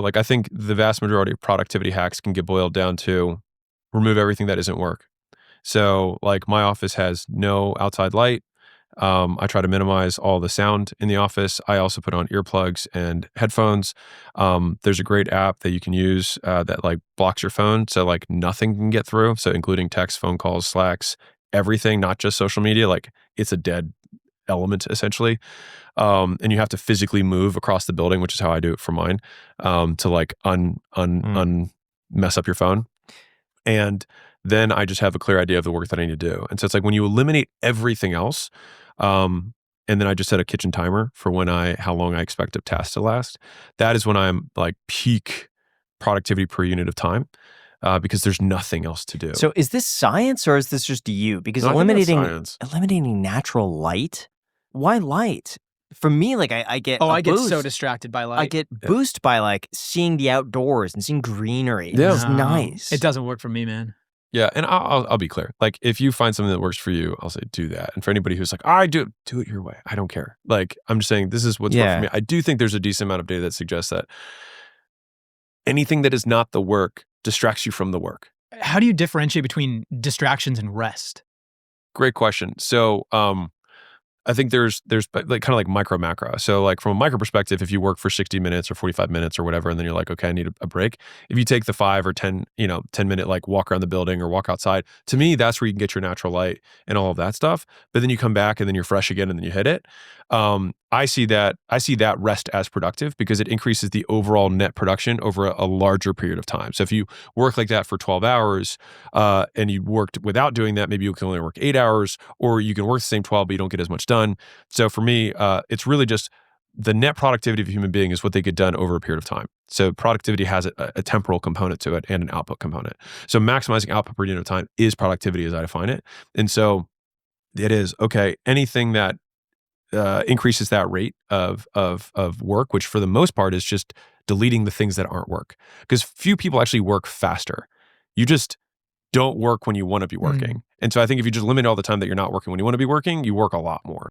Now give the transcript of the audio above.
Like, I think the vast majority of productivity hacks can get boiled down to remove everything that isn't work. So, like, my office has no outside light. I try to minimize all the sound in the office. I also put on earplugs and headphones. There's a great app that you can use that like blocks your phone, so like nothing can get through. So including text, phone calls, Slacks, everything, not just social media. Like it's a dead element essentially. And you have to physically move across the building, which is how I do it for mine, to like un mess up your phone. And then I just have a clear idea of the work that I need to do. And so it's like when you eliminate everything else, and then I just set a kitchen timer for how long I expect a task to last. That is when I'm like peak productivity per unit of time, because there's nothing else to do. So is this science or is this just you? Because No, I think that's science. eliminating natural light, why light? For me, like I get I get boost. so distracted by light. I get boost by like seeing the outdoors and seeing greenery. Yeah. It's nice. It doesn't work for me, man. Yeah, and I'll be clear. Like, if you find something that works for you, I'll say do that. And for anybody who's like, I do it your way. I don't care. Like, I'm just saying this is what's worked for me. I do think there's a decent amount of data that suggests that anything that is not the work distracts you from the work. How do you differentiate between distractions and rest? Great question. So, I think there's like kind of like micro macro. So like from a micro perspective, if you work for 60 minutes or 45 minutes or whatever, and then you're like, okay, I need a break. If you take the 5 or 10, 10 minute like walk around the building or walk outside, to me, that's where you can get your natural light and all of that stuff. But then you come back and then you're fresh again and then you hit it. I see that rest as productive because it increases the overall net production over a larger period of time. So if you work like that for 12 hours and you worked without doing that, maybe you can only work 8 hours, or you can work the same 12, but you don't get as much done. So for me, it's really just the net productivity of a human being is what they get done over a period of time. So productivity has a temporal component to it and an output component. So maximizing output per unit of time is productivity as I define it. And so it is, okay, anything that increases that rate of work, which for the most part is just deleting the things that aren't work. Because few people actually work faster. You just don't work when you want to be working. And so I think if you just limit all the time that you're not working when you want to be working, you work a lot more.